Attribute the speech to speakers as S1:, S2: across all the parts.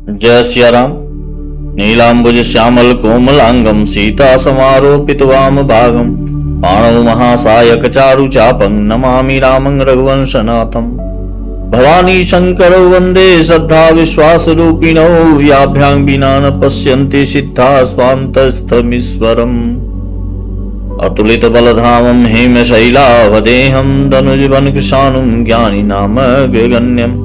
S1: जय सिया राम। नीलांबुज श्यामल कोमलांगम सीता समारोपित वाम भागम पाणौ महासायक चारु चापं नमामि रामं रघुवंशनाथम। भवानी शंकरौ वंदे श्रद्धा विश्वास रूपिणौ याभ्यां विना न पश्यन्ति सिद्धा स्वान्तस्थमीश्वरम्। अतुलित बलधामं हेमशैलावदेहं धनुजवन कृशानुं ज्ञानी नाम गगण्यम्।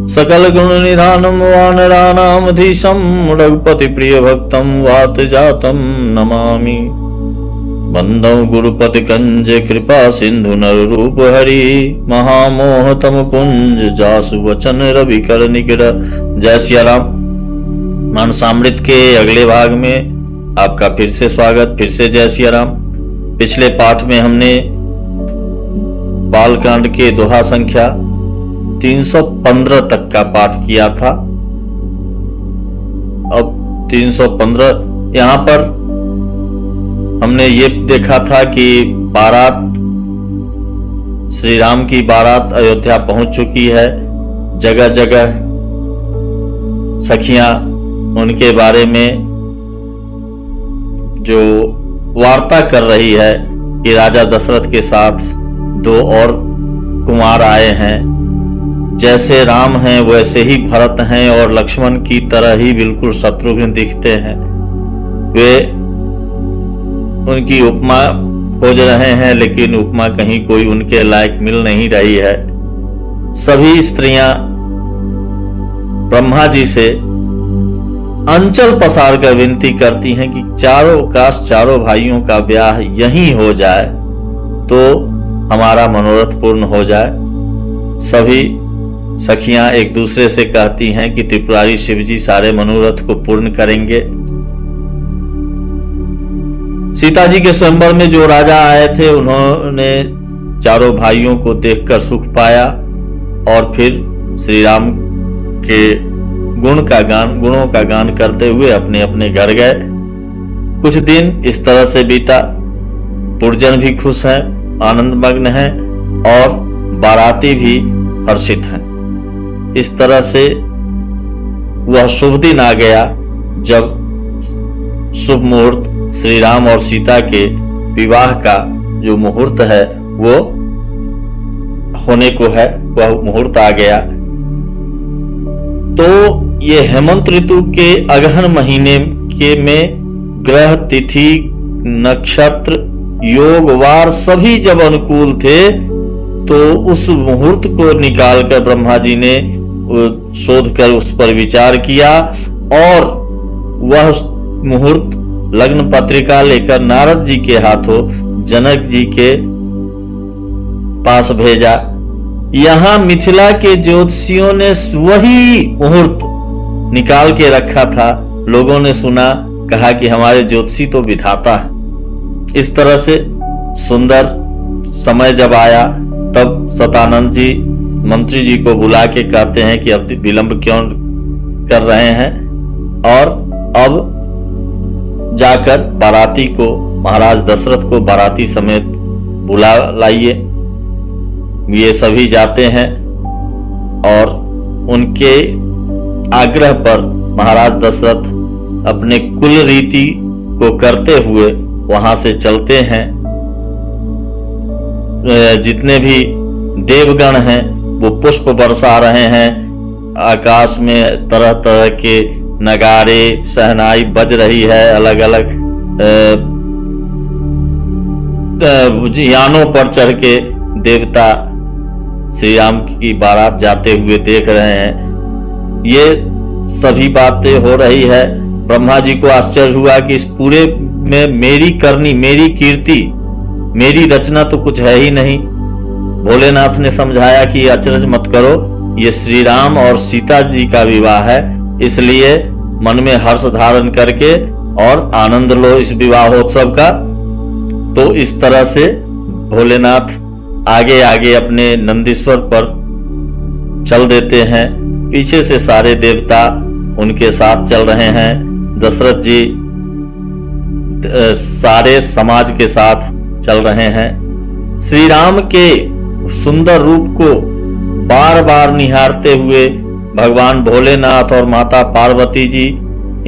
S1: सकल गुण निधानम वानरानामधीशं रघुपति प्रिय भक्तम वात जातम नमामि। बंदौ गुरुपति कंज कृपा सिंधु नर रूप हरि महामोह तम पुंज जासु वचन रवि कर निकट। जय सिया राम। मानसामृत के अगले भाग में आपका फिर से स्वागत, फिर से जय सिया राम। पिछले पाठ में हमने बालकांड के दोहा संख्या 315 तक का पाठ किया था। अब 315 यहां पर हमने ये देखा था कि बारात, श्री राम की बारात अयोध्या पहुंच चुकी है। जगह जगह सखियां उनके बारे में जो वार्ता कर रही है कि राजा दशरथ के साथ 2 और कुमार आए हैं, जैसे राम हैं वैसे ही भरत हैं और लक्ष्मण की तरह ही बिल्कुल शत्रुघ्न दिखते हैं। वे उनकी उपमा खोज रहे हैं, लेकिन उपमा कहीं कोई उनके लायक मिल नहीं रही है। सभी स्त्रियां ब्रह्मा जी से अंचल पसार कर विनती करती हैं कि चारों भाइयों का ब्याह यहीं हो जाए तो हमारा मनोरथ पूर्ण हो जाए। सभी सखियां एक दूसरे से कहती हैं कि त्रिपुरारी शिव जी सारे मनोरथ को पूर्ण करेंगे। सीता जी के स्वयंवर में जो राजा आए थे उन्होंने चारों भाइयों को देखकर सुख पाया और फिर श्री राम के गुणों का गान करते हुए अपने अपने घर गए। कुछ दिन इस तरह से बीता। पुरजन भी खुश हैं, आनंदमग्न हैं और बाराती भी हर्षित हैं। इस तरह से वह शुभ दिन आ गया जब शुभ मुहूर्त श्री राम और सीता के विवाह का जो मुहूर्त है वो होने को है, वह मुहूर्त आ गया। तो ये हेमंत ऋतु के अगहन महीने के में ग्रह, तिथि, नक्षत्र, योग, वार सभी जब अनुकूल थे तो उस मुहूर्त को निकालकर ब्रह्मा जी ने शोध कर उस पर विचार किया और वह मुहूर्त लग्न पत्रिका लेकर नारद जी के हाथों जनक जी के पास भेजा। यहां मिथिला के ज्योतिषियों ने वही मुहूर्त निकाल के रखा था। लोगों ने सुना, कहा कि हमारे ज्योतिषी तो विधाता है। इस तरह से सुंदर समय जब आया तब सतानंद जी मंत्री जी को बुला के कहते हैं कि अब विलंब क्यों कर रहे हैं और अब जाकर बाराती को, महाराज दशरथ को बाराती समेत बुला लाइए। ये सभी जाते हैं और उनके आग्रह पर महाराज दशरथ अपने कुल रीति को करते हुए वहां से चलते हैं। जितने भी देवगण हैं वो पुष्प बरसा रहे हैं। आकाश में तरह तरह के नगारे, शहनाई बज रही है। अलग अलग यानों पर चढ़ के देवता श्री राम की बारात जाते हुए देख रहे हैं। ये सभी बातें हो रही है। ब्रह्मा जी को आश्चर्य हुआ कि इस पूरे में मेरी करनी, मेरी कीर्ति, मेरी रचना तो कुछ है ही नहीं। भोलेनाथ ने समझाया कि अचरज मत करो, ये श्री राम और सीता जी का विवाह है, इसलिए मन में हर्ष धारण करके और आनंद लो इस विवाहोत्सव का। तो इस तरह से भोलेनाथ आगे आगे अपने नंदीश्वर पर चल देते हैं। पीछे से सारे देवता उनके साथ चल रहे हैं। दशरथ जी सारे समाज के साथ चल रहे हैं। श्री राम के सुंदर रूप को बार बार निहारते हुए भगवान भोलेनाथ और माता पार्वती जी,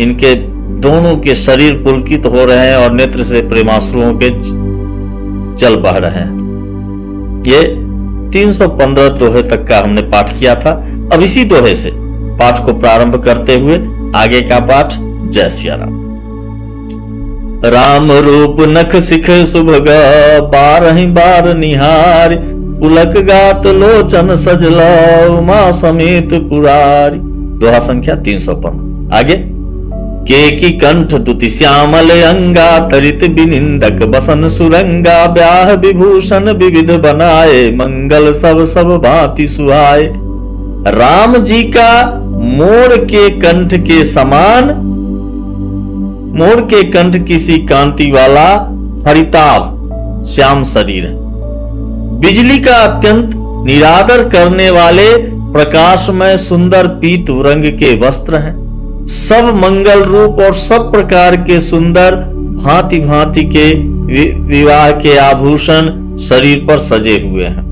S1: इनके दोनों के शरीर पुलकित हो रहे हैं और नेत्र से प्रेमाश्रुओं के जल बह रहे हैं। ये 315 दोहे तक का हमने पाठ किया था। अब इसी दोहे से पाठ को प्रारंभ करते हुए आगे का पाठ। जय सिया राम। राम रूप नख सिख सुभगा, बारहि बार निहार, पुलक गात लोचन सजला, उमा समेत पुरारी। दोहा संख्या 315। आगे। केकी कंठ दुति श्यामल अंगा, तरित बिनिंदक बसन सुरंगा, ब्याह विभूषण विविध बनाए, मंगल सब सब भांति सुहाए। राम जी का मोर के कंठ के समान, मोर के कंठ किसी कांति वाला हरिताभ श्याम शरीर है। बिजली का अत्यंत निरादर करने वाले प्रकाशमय सुंदर पीत रंग के वस्त्र हैं। सब मंगल रूप और सब प्रकार के सुंदर भांति भांति के विवाह के आभूषण शरीर पर सजे हुए हैं।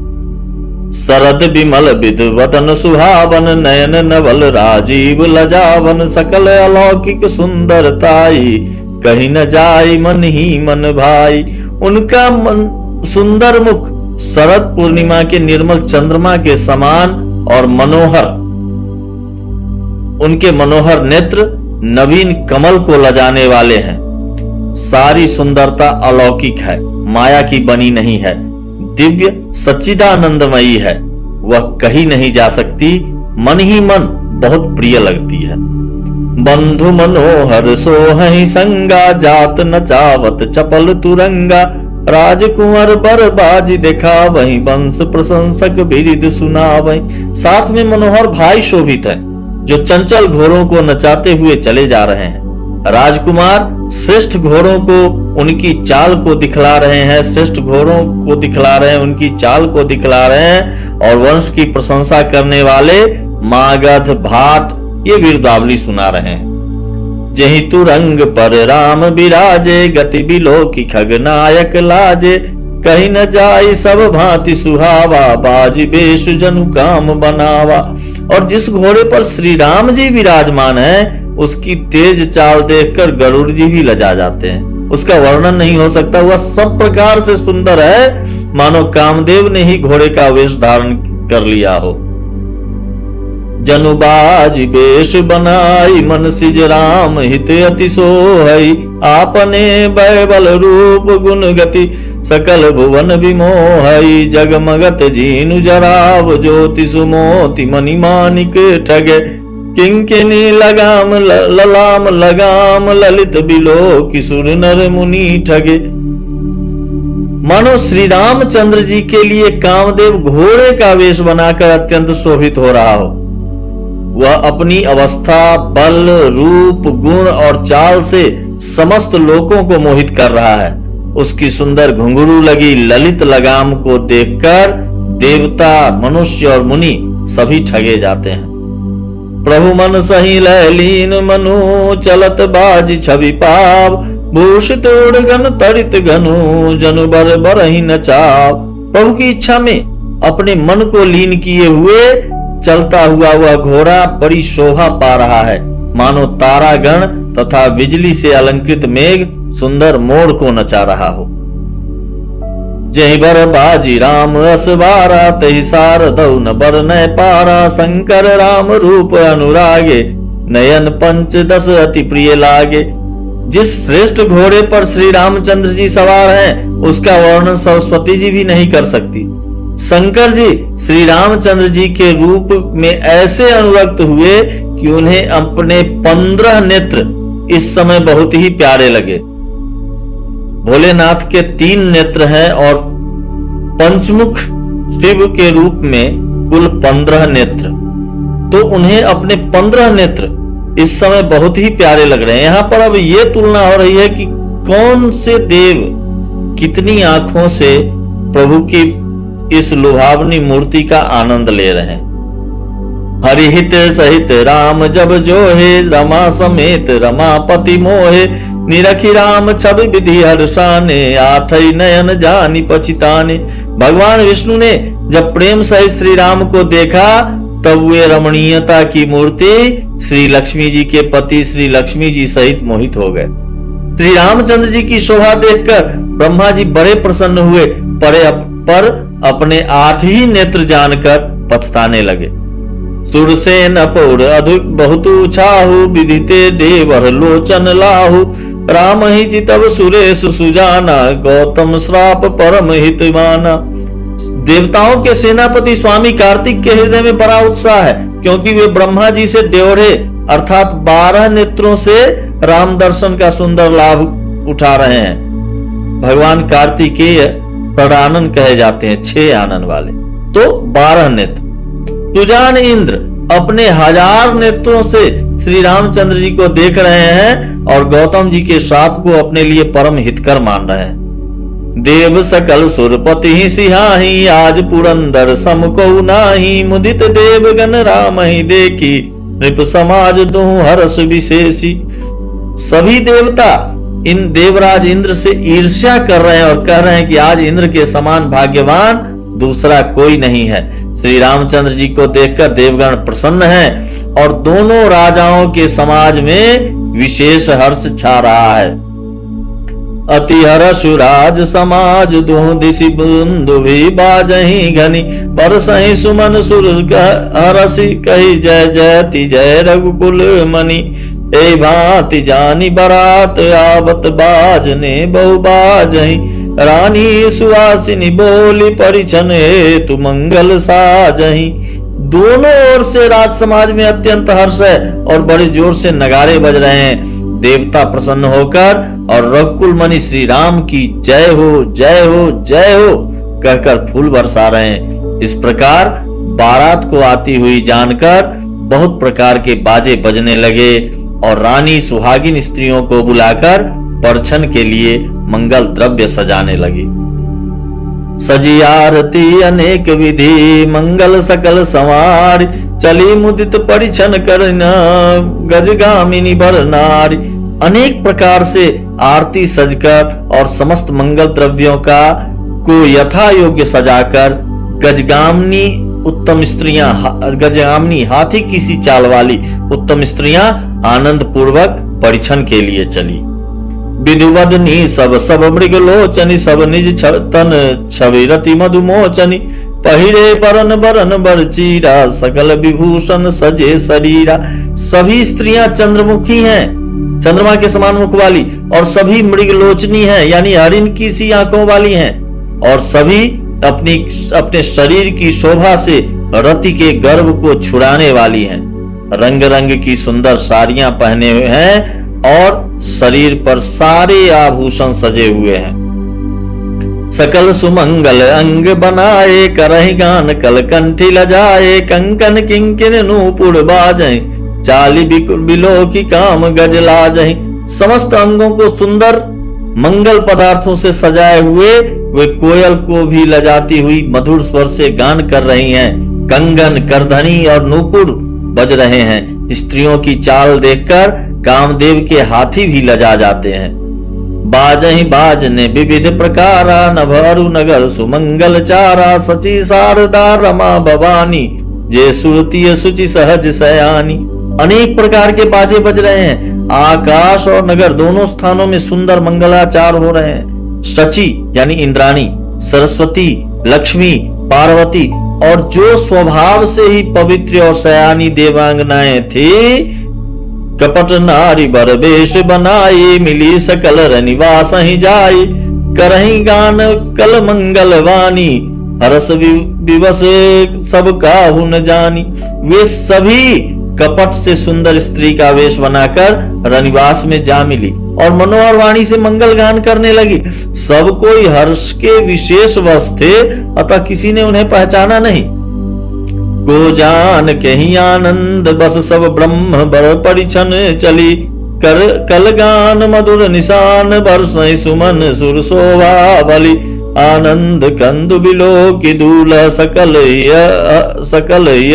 S1: शरद विमल विद वदन सुहावन, नयन नवल राजीव लजावन, सकल अलौकिक सुंदरताई, कहीं न जाई मन ही मन भाई। उनका सुंदर मुख शरद पूर्णिमा के निर्मल चंद्रमा के समान और मनोहर, उनके मनोहर नेत्र नवीन कमल को लजाने वाले हैं। सारी सुंदरता अलौकिक है, माया की बनी नहीं है, दिव्य सच्चिदानंदमयी है, वह कहीं नहीं जा सकती, मन ही मन बहुत प्रिय लगती है। बंधु मनोहर सोहहि संगा, जात नचावत चपल तुरंगा, राजकुंवर बर बाजी देखा, वही वंश प्रशंसक बिरिद सुना। वही साथ में मनोहर भाई शोभित है, जो चंचल घोड़ों को नचाते हुए चले जा रहे हैं। राजकुमार श्रेष्ठ घोड़ों को उनकी चाल को दिखला रहे हैं, श्रेष्ठ घोड़ों को दिखला रहे हैं, उनकी चाल को दिखला रहे हैं। और वंश की प्रशंसा करने वाले मागध भाट ये वीरदावली सुना रहे हैं। जही तुरंग पर राम विराजे, गति बिलो की खगनायक लाजे, कहीं न जाई सब भांति सुहावा, बाजी बेश जनु काम बनावा। और जिस घोड़े पर श्री राम जी विराजमान हैं, उसकी तेज चाल देखकर गरुड़ जी भी लजा जाते हैं। उसका वर्णन नहीं हो सकता, वह सब प्रकार से सुंदर है, मानो कामदेव ने ही घोड़े का वेश धारण कर लिया हो। जनुबाज बेश बनाई, मन सिज राम हित अति सोहई, आपने बैबल रूप गुण गति, सकल भुवन विमोहई। जगमगत जीनु जराव, ज्योति सुमोति मणि मानिक ठगे, किंकिनी लगाम ललाम लगाम, ललित बिलो किशोर नर मुनि ठगे। मानो श्री रामचंद्र जी के लिए कामदेव घोड़े का वेश बनाकर अत्यंत शोभित हो रहा हो। वह अपनी अवस्था, बल, रूप, गुण और चाल से समस्त लोगों को मोहित कर रहा है। उसकी सुंदर घुंघरू लगी ललित लगाम को देखकर देवता, मनुष्य और मुनि सभी ठगे जाते हैं। प्रभु मन सही लयलीन मनु, चलत बाज छवि पाव, भूषित उड़गन तरित घनु, जनु बर बर ही नचाव। प्रभु की इच्छा में अपने मन को लीन किए हुए चलता हुआ वह घोड़ा बड़ी शोभा पा रहा है, मानो तारागण तथा बिजली से अलंकृत मेघ सुंदर मोर को नचा रहा हो। जय बर बाजी राम असवारा, तहि सारदौ न बर नय पारा, शंकर राम रूप अनुरागे, नयन पंच दस अति प्रिय लागे। जिस श्रेष्ठ घोड़े पर श्री रामचंद्र जी सवार हैं, उसका वर्णन सरस्वती जी भी नहीं कर सकती। शंकर जी श्री रामचंद्र जी के रूप में ऐसे अनुरक्त हुए कि उन्हें अपने 15 नेत्र इस समय बहुत ही प्यारे लगे। भोलेनाथ के 3 नेत्र हैं और पंचमुख शिव के रूप में कुल 15 नेत्र, तो उन्हें अपने 15 नेत्र इस समय बहुत ही प्यारे लग रहे हैं। यहां पर अब यह तुलना हो रही है कि कौन से देव कितनी आंखों से प्रभु की इस लुभावनी मूर्ति का आनंद ले रहे हैं। हरिहित सहित राम जब जो है, रमा समेत रमापति मोहे, निरखी राम छवि विधि हर्षाने, आठई नयन जानी पछिताने। भगवान विष्णु ने जब प्रेम सहित श्री राम को देखा तब वे रमणीयता की मूर्ति श्री लक्ष्मी जी के पति श्री लक्ष्मी जी सहित मोहित हो गए। श्री रामचंद्र जी की शोभा देखकर ब्रह्मा जी बड़े प्रसन्न हुए, पर अपने 8 ही नेत्र जानकर पछताने लगे। सुरसेन पौर अधिक बहुत छाहु, विदिते देवर लोचन लाहु, राम ही जितव सुरेश सुजाना, गौतम श्राप परम हित माना। देवताओं के सेनापति स्वामी कार्तिक के हृदय में बड़ा उत्साह है, क्योंकि वे ब्रह्मा जी से ड्योढ़े अर्थात 12 नेत्रों से राम दर्शन का सुंदर लाभ उठा रहे हैं। भगवान कार्तिकेय प्रणानन कहे जाते हैं, 6 आनन वाले, तो 12 नेत्र। सुजान इंद्र अपने 1000 नेत्रों से श्री रामचंद्र जी को देख रहे हैं और गौतम जी के श्राप को अपने लिए परम हितकर मान रहे हैं। देव सकल सुरपति ही सिहाही, आज पुरंदर समको नाही, मुदित देवगण राम ही देखी, नृप समाज दुहु हर्ष विशेषी। सभी देवता इन देवराज इंद्र से ईर्ष्या कर रहे हैं और कह रहे हैं कि आज इंद्र के समान भाग्यवान दूसरा कोई नहीं है। श्री रामचंद्र जी को देखकर देवगण प्रसन्न हैं और दोनों राजाओं के समाज में विशेष हर्ष छा रहा है। अति हर्ष राज समाज दुह दिशि बंधु भी बाजहि घनी, बरसहि सुमन सुर हरसि कहि जय जयति जय रघुकुल मणि। ए भांति जानी बरात आवत बाजने बहु बाजहि, रानी सुहासिनी बोली परिछन हेतु मंगल साजहि। दोनों ओर से राज समाज में अत्यंत हर्ष है और बड़े जोर से नगारे बज रहे हैं। देवता प्रसन्न होकर और रघुकुल मणि श्री राम की जय हो जय हो जय हो कहकर फूल बरसा रहे हैं। इस प्रकार बारात को आती हुई जानकर बहुत प्रकार के बाजे बजने लगे और रानी सुहागिन स्त्रियों को बुलाकर परछन के लिए मंगल द्रव्य सजाने लगी। सजी आरती अनेक विधि, मंगल सकल संवार, चली मुदित परिछन करना, गजगामिनी बर नारी। अनेक प्रकार से आरती सजकर और समस्त मंगल द्रव्यों का को यथा योग्य सजाकर गजगामिनी उत्तम स्त्रियां, गजगामिनी हाथी की सी चाल वाली उत्तम स्त्रियां आनंद पूर्वक परिछन के लिए चली। विधुवदनी सब मृग लोचनी, सब निज तन छवि रति मधुमोचनी, पहिरे परन बरन बर चीरा, सकल विभूषण सजे शरीरा। सभी स्त्रियां चंद्रमुखी हैं, चंद्रमा के समान मुख वाली, और सभी मृग लोचनी हैं यानी हरिण की सी आंखों वाली हैं, और सभी अपने शरीर की शोभा से रति के गर्भ को छुड़ाने वाली हैं। रंग रंग की सुंदर साड़ियां पहने हुए हैं और शरीर पर सारे आभूषण सजे हुए हैं। सकल सुमंगल अंग बनाए, करहि गान कलकंठी लजाए, कंकन किंकिन नूपुर बाजहि, चाली बिलो की काम गज लाजहि। समस्त अंगों को सुंदर मंगल पदार्थों से सजाए हुए वे कोयल को भी लजाती हुई मधुर स्वर से गान कर रही हैं। कंगन, करधनी और नूपुर बज रहे हैं। स्त्रियों की चाल देखकर कामदेव के हाथी भी लजा जाते हैं। बाजहि बाजने विविध प्रकारा, नभरु नगर सुमंगल चारा, सची शारदा रमा भवानी, जे सुरतीय सुचि सहज सयानी। अनेक प्रकार के बाजे बज रहे हैं। आकाश और नगर दोनों स्थानों में सुंदर मंगलाचार हो रहे हैं। शची यानी इंद्राणी, सरस्वती, लक्ष्मी, पार्वती और जो स्वभाव से ही पवित्र और सयानी देवांगनाएं थी, कपट नारी बर वेश बनाई, मिली सकल रनिवास ही जाई, करही गान कल मंगल वाणी, हरस विवश सब काहू न जानी। वे सभी कपट से सुंदर स्त्री का वेश बनाकर रनिवास में जा मिली और मनोहर वाणी से मंगल गान करने लगी। सब कोई हर्ष के विशेष वश थे, अतः किसी ने उन्हें पहचाना नहीं। को जान के ही आनंद बस सब ब्रह्म बर परिछन चली, कर कल गान मधुर निशान, बरसई सुमन सुर शोभा बलि। आनंद कंदु बिलो की दूल, सकल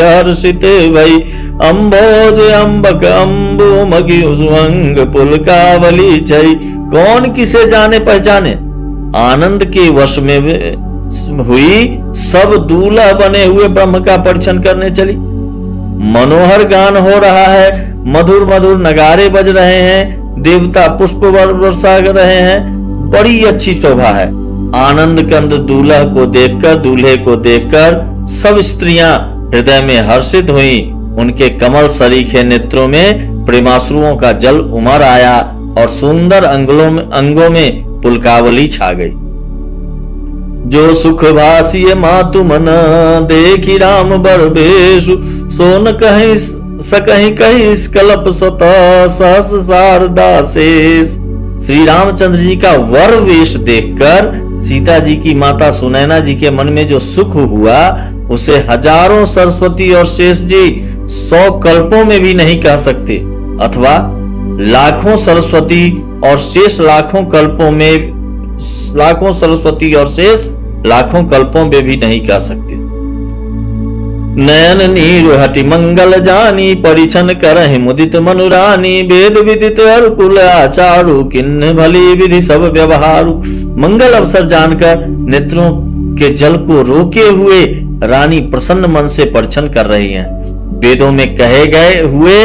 S1: हर्षित भई, अम्बोज अम्बक अम्बु मगी उज्वंग पुलकावली छई। कौन किसे जाने पहचाने, आनंद के वश में हुई सब दूल्हा बने हुए ब्रह्म का परिछन करने चली। मनोहर गान हो रहा है, मधुर मधुर नगारे बज रहे हैं, देवता पुष्प बरसा रहे हैं, बड़ी अच्छी शोभा है। आनंद कंद दूल्हा को देखकर, दूल्हे को देखकर सब स्त्रियां हृदय में हर्षित हुई। उनके कमल सरीखे नेत्रों में प्रेमाश्रुओं का जल उमड़ आया और सुंदर अंगों में पुलकावली छा गई। जो सुख भासिय मातु मन देखी राम बर बेशु, सोन कहीं सकहीं कहीं कल्प सता सहस शारदा शेष। श्री रामचंद्र जी का वर वेश देखकर सीता जी की माता सुनैना जी के मन में जो सुख हुआ, उसे हजारों सरस्वती और शेष जी 100 कल्पों में भी नहीं कह सकते, अथवा लाखों सरस्वती और शेष लाखों कल्पों में, लाखों सरस्वती और शेष लाखों कल्पों में भी नहीं कह सकते। नयन नीर हटि मंगल जानी, परिछन करहि मुदित मनुरानी, वेद विदित अरुकुल आचारु, किन्न भली विधि सब व्यवहारु। मंगल अवसर जानकर नेत्रों के जल को रोके हुए रानी प्रसन्न मन से परिछन कर रही हैं। वेदों में कहे गए हुए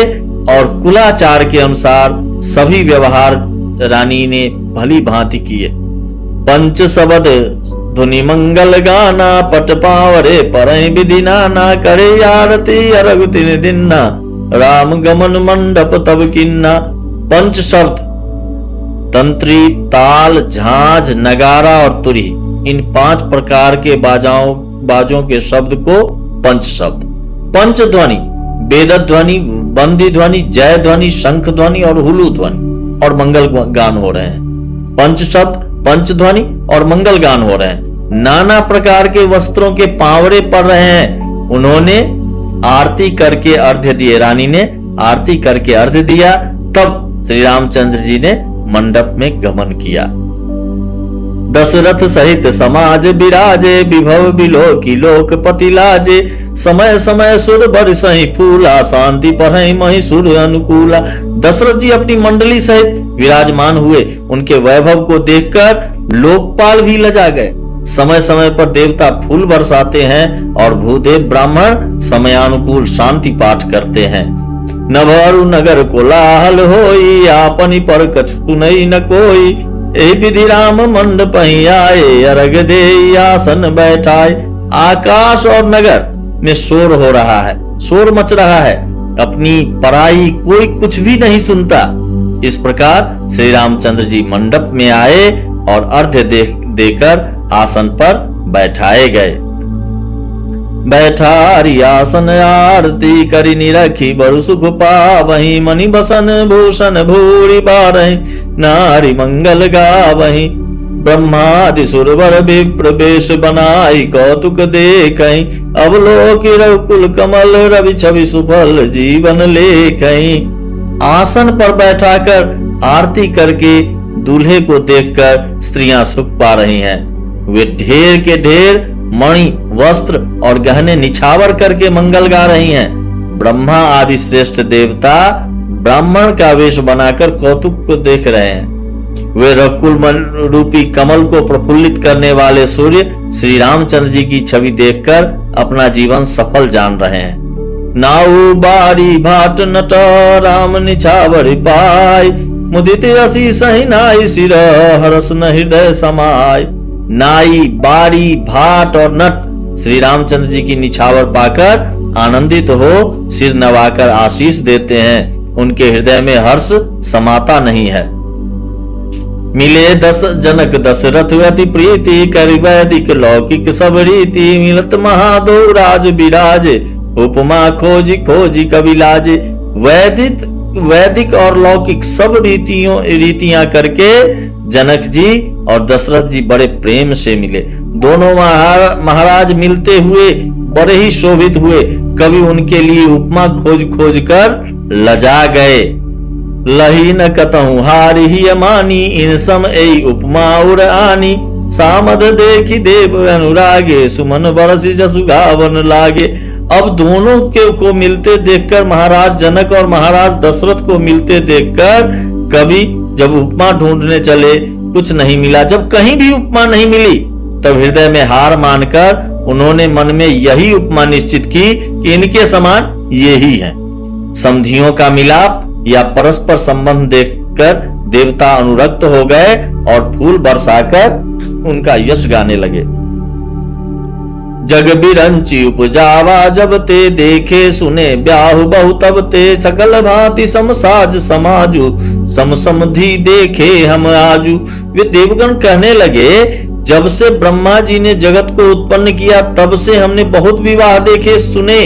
S1: और कुलाचार के अनुसार सभी व्यवहार रानी ने भली भांति किए। पंच शबद धुनि मंगल गाना, पट पावरे परहि विधि नाना, करे आरती अरग तिन दिन्ना, राम गमन मंडप तब किन्ना। पंच शब्द तंत्री, ताल, झांझ, नगारा और तुरी, इन 5 प्रकार के बाजों के शब्द को पंच शब्द। पंच ध्वनि, वेद ध्वनि, बंदी ध्वनि, जय ध्वनि, शंख ध्वनि और हुलू ध्वनि और मंगल गान हो रहे हैं। पंच शब्द, पंच ध्वनि और मंगल गान हो रहे हैं। नाना प्रकार के वस्त्रों के पावड़े पड़ रहे हैं। उन्होंने आरती करके अर्घ्य दिए, रानी ने आरती करके अर्घ्य दिया। तब श्री रामचंद्र जी ने मंडप में गमन किया। दशरथ सहित समाज विराजे, विभव बिलोकी लोकपति लाजे, समय समय सुर बरसहि फूला, शांति पढ़हि महिषुर अनुकूला। दशरथ जी अपनी मंडली सहित विराजमान हुए। उनके वैभव को देखकर लोकपाल भी लजा गए। समय समय पर देवता फूल बरसाते हैं और भूदेव ब्राह्मण समयानुकूल शांति पाठ करते हैं। नभरु नगर कोलाहल होई, आपनी पर कछु नहीं न कोई, ए विधि राम मंडप आए, अर्घ दे आसन बैठाए। आकाश और नगर में शोर हो रहा है, शोर मच रहा है, अपनी पराई कोई कुछ भी नहीं सुनता। इस प्रकार श्री रामचंद्र जी मंडप में आए और अर्घ्य देकर आसन पर बैठाए गए। बैठारी आसन आरती करी निरखी, बड़ु सुख पावहि, मणि बसन भूषण भूरि बारहि, नारी मंगल गावहि। ब्रह्मादि सुरवर विप्र वेश बनाई, कौतुक देखहि, अवलोकि रघुकुल कमल, रवि छवि सुफल जीवन लेखहि। आसन पर बैठाकर आरती करके दूल्हे को देखकर स्त्रियां सुख पा रही हैं। वे ढेर के ढेर मणि, वस्त्र और गहने निछावर करके मंगल गा रही हैं। ब्रह्मा आदि श्रेष्ठ देवता ब्राह्मण का वेश बनाकर कौतुक को देख रहे हैं। वे रघुकुल रूपी कमल को प्रफुल्लित करने वाले सूर्य श्री रामचंद्र जी की छवि देखकर अपना जीवन सफल जान रहे हैं। नाऊ बारी भाट नट राम निछावर पाई, मुदित रसी सही नाई सिर हरस न हृदय समाय। नाई, बारी, भाट और नट श्री रामचंद्र जी की निछावर पाकर आनंदित हो सिर नवाकर आशीष देते हैं। उनके हृदय में हर्ष समाता नहीं है। मिले दस जनक दशरथ अति प्रीति, कर वैदिक लौकिक सब रीति, मिलत महादो राज विराजे, उपमा खोजी खोजी कवि लाजे। वैदिक और लौकिक सब रीतियां करके जनक जी और दशरथ जी बड़े प्रेम से मिले। दोनों महाराज मिलते हुए बड़े ही शोभित हुए। कवि उनके लिए उपमा खोज खोज कर लजा गए। लही न कतहु हारि ही अमानी, इन सम एई उपमा उर आनी। सामद देखी देव अनुरागे, सुमन बरसी जसु गावन लागे। अब दोनों को मिलते देखकर महाराज जनक और महाराज दशरथ को मिलते देखकर कवि जब उपमा ढूंढने चले, कुछ नहीं मिला। जब कहीं भी उपमा नहीं मिली तब हृदय में हार मानकर उन्होंने मन में यही उपमा निश्चित की कि इनके समान ये ही हैं। समधियों का मिलाप या परस्पर संबंध देखकर देवता अनुरक्त हो गए और फूल बरसाकर उनका यश गाने लगे। जग बिरंची उपजावा जब ते देखे सुने ब्याहु बहु तब ते सकल भांति समसाज समाजु सम समधि देखे हम आजू। वे देवगण कहने लगे, जब से ब्रह्मा जी ने जगत को उत्पन्न किया तब से हमने बहुत विवाह देखे सुने,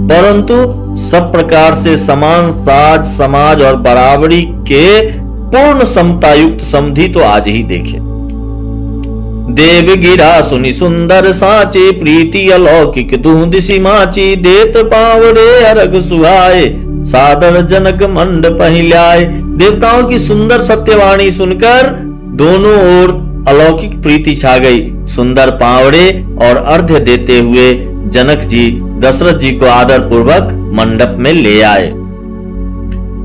S1: परंतु सब प्रकार से समान साज समाज और बराबरी के पूर्ण समता युक्त समधि तो आज ही देखे। देव गिरा सुनि सुंदर साचे प्रीति अलौकिक दूं दिशि माची देत पावड़े अरग सुहाए सादर जनक मंड पहिलाए। देवताओं की सुंदर सत्यवाणी सुनकर दोनों ओर अलौकिक प्रीति छा गई। सुंदर पावड़े और अर्घ्य देते हुए जनक जी दशरथ जी को आदर पूर्वक मंडप में ले आए।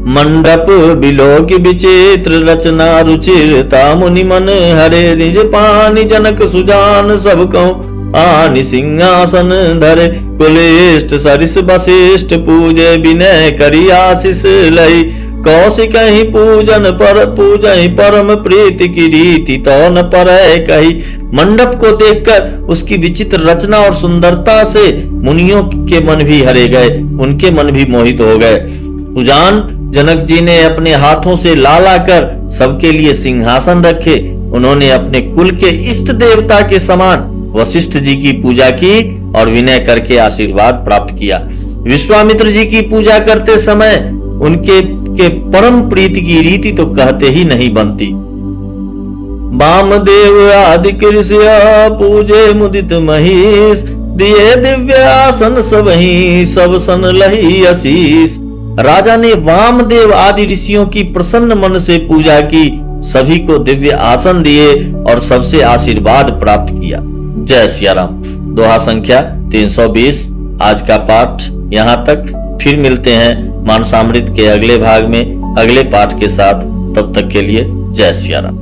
S1: मंडप बिलोक विचित्र रचना रुचिरता मुनि मन हरे निज पानी जनक सुजान सब कहूं आनि सिंहासन धरे कुलेष्ट सरिस वशिष्ठ पूजे विनय करी आशीष लई कौशिक ही पूजन पर पूजहि परम प्रीति की रीति तो न पर कही। मंडप को देखकर उसकी विचित्र रचना और सुंदरता से मुनियों के मन भी हरे गए, उनके मन भी मोहित हो गए। सुजान जनक जी ने अपने हाथों से ला कर सबके लिए सिंहासन रखे। उन्होंने अपने कुल के इष्ट देवता के समान वशिष्ठ जी की पूजा की और विनय करके आशीर्वाद प्राप्त किया। विश्वामित्र जी की पूजा करते समय उनके के परम प्रीति की रीति तो कहते ही नहीं बनती। वामदेव आदि कृष्य पूजे मुदित महीश दिए दिव्य आसन सबही सब सन लही आशीष। राजा ने वामदेव आदि ऋषियों की प्रसन्न मन से पूजा की, सभी को दिव्य आसन दिए और सबसे आशीर्वाद प्राप्त किया। जय सिया राम। दोहा संख्या 320। आज का पाठ यहाँ तक। फिर मिलते हैं मानसामृत के अगले भाग में अगले पाठ के साथ। तब तक के लिए जय सिया राम।